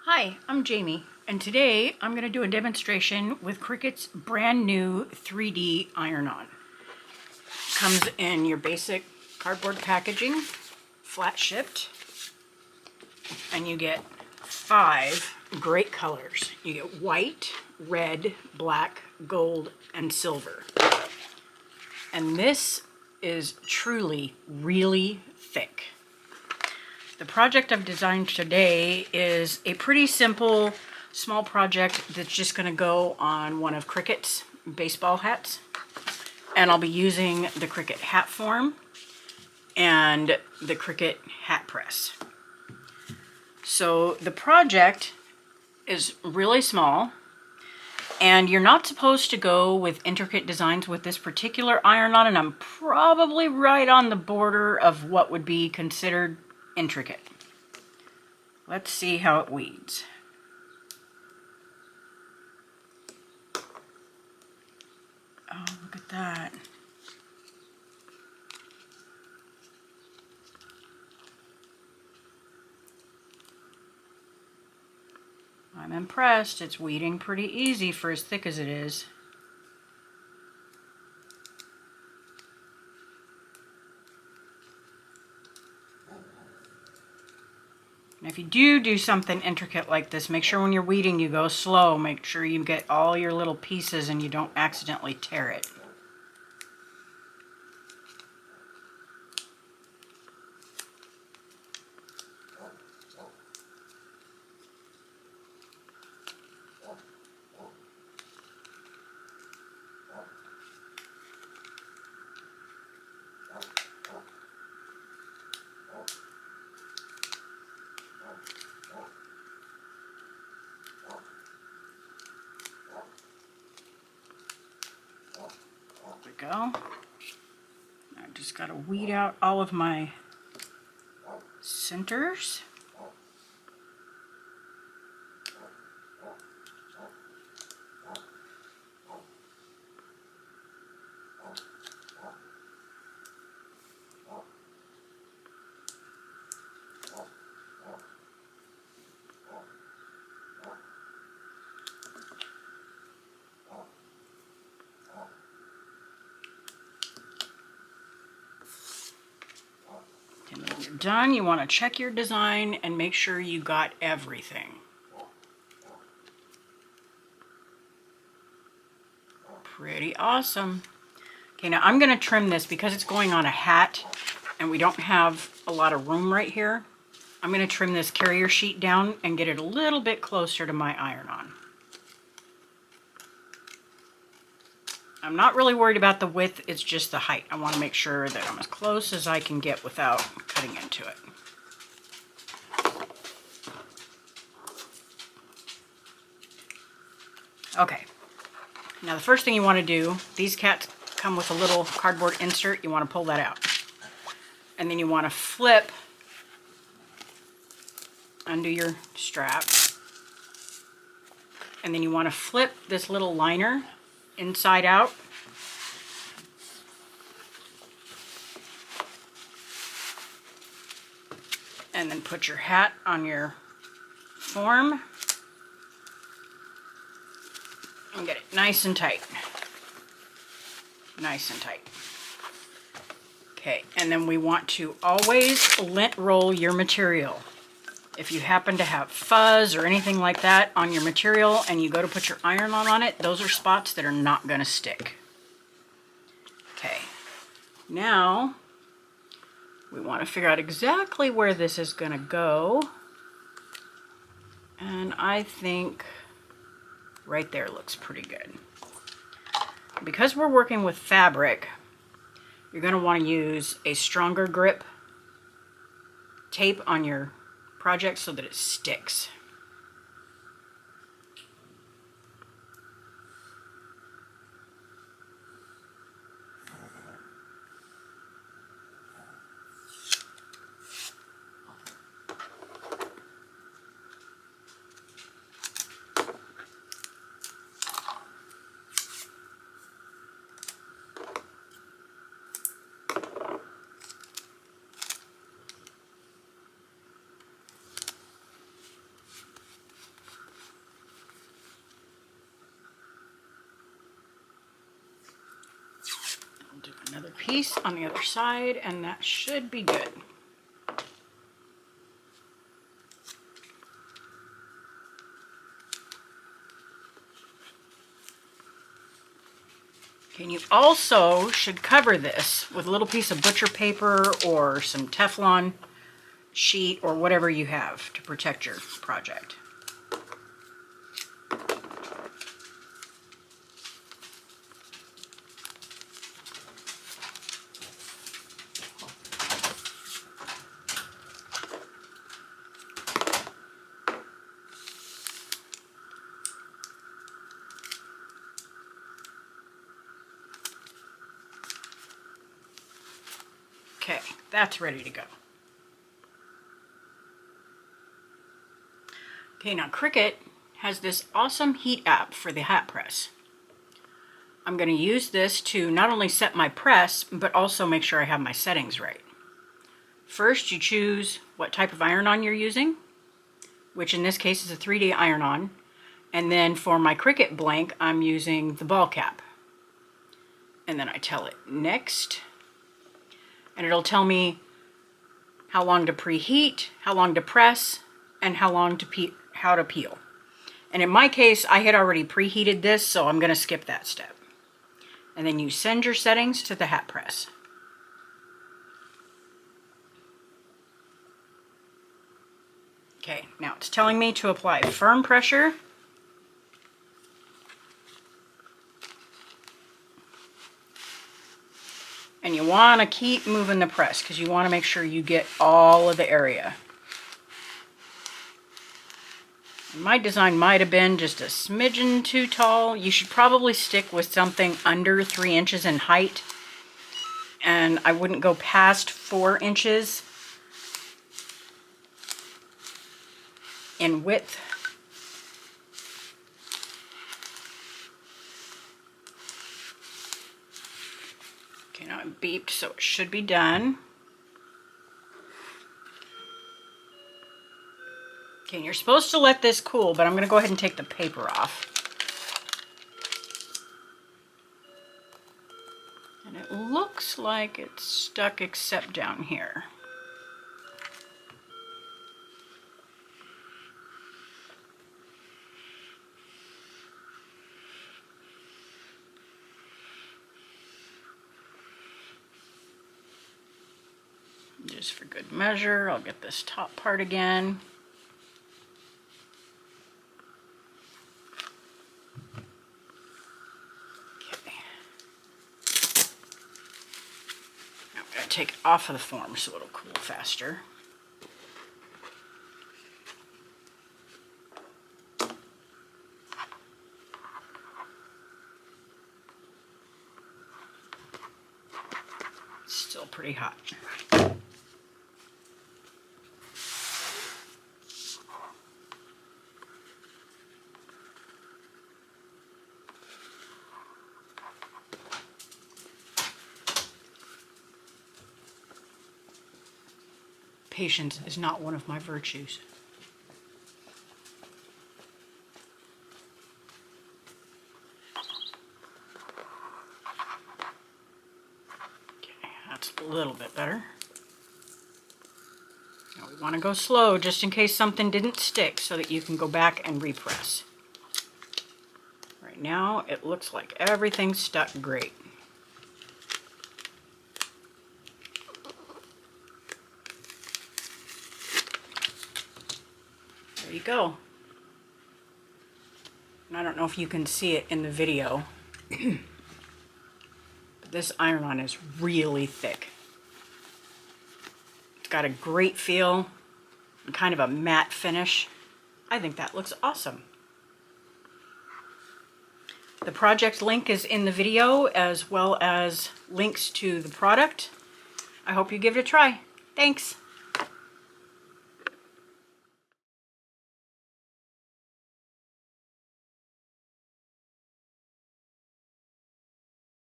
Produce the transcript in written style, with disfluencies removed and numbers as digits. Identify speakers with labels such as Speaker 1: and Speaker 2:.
Speaker 1: Hi, I'm Jamie, and today I'm going to do a demonstration with Cricut's brand new 3D iron-on. Comes in your basic cardboard packaging, flat shipped, and you get 5 great colors. You get white, red, black, gold, and silver. And this is truly really thick. The project I've designed today is a pretty simple, small project that's just going to go on one of Cricut's baseball hats. And I'll be using the Cricut hat form and the Cricut hat press. So the project is really small, and you're not supposed to go with intricate designs with this particular iron-on, and I'm probably right on the border of what would be considered intricate. Let's see how it weeds. Oh, look at that. I'm impressed. It's weeding pretty easy for as thick as it is. And if you do something intricate like this, make sure when you're weeding you go slow. Make sure you get all your little pieces and you don't accidentally tear it. There we go. I just got to weed out all of my centers. And when you're done, you want to check your design and make sure you got everything. Pretty awesome. Okay, now I'm going to trim this because it's going on a hat and we don't have a lot of room right here. I'm going to trim this carrier sheet down and get it a little bit closer to my iron-on. I'm not really worried about the width, it's just the height. I want to make sure that I'm as close as I can get without cutting into it. Okay, now the first thing you want to do, these cats come with a little cardboard insert, you want to pull that out. And then you want to flip, undo your strap, and then you want to flip this little liner inside out. And then put your hat on your form and get it nice and tight. Nice and tight. Okay, and then we want to always lint roll your material. If you happen to have fuzz or anything like that on your material and you go to put your iron-on on it, those are spots that are not going to stick. Okay, now we want to figure out exactly where this is going to go. And I think right there looks pretty good. Because we're working with fabric, you're going to want to use a stronger grip tape on your project so that it sticks. Another piece on the other side, and that should be good. Okay, and you also should cover this with a little piece of butcher paper or some Teflon sheet or whatever you have to protect your project. Okay, that's ready to go. Okay, now Cricut has this awesome heat app for the hat press. I'm going to use this to not only set my press, but also make sure I have my settings right. First, you choose what type of iron-on you're using, which in this case is a 3D iron-on. And then for my Cricut blank, I'm using the ball cap. And then I tell it next. And it'll tell me how long to preheat, how long to press, and how to peel. And in my case, I had already preheated this, so I'm going to skip that step. And then you send your settings to the hat press. Okay, now it's telling me to apply firm pressure. And you want to keep moving the press because you want to make sure you get all of the area. My design might have been just a smidgen too tall. You should probably stick with something under 3 inches in height. And I wouldn't go past 4 inches in width. Okay, now it beeped, so it should be done. Okay, and you're supposed to let this cool, but I'm going to go ahead and take the paper off. And it looks like it's stuck except down here. Just for good measure, I'll get this top part again. Take it off of the form so it'll cool faster. It's still pretty hot. Patience is not one of my virtues. Okay, that's a little bit better. Now we want to go slow just in case something didn't stick so that you can go back and repress. Right now it looks like everything's stuck great. There you go. And I don't know if you can see it in the video, but this iron-on is really thick. It's got a great feel and kind of a matte finish. I think that looks awesome. The project link is in the video as well as links to the product. I hope you give it a try. Thanks.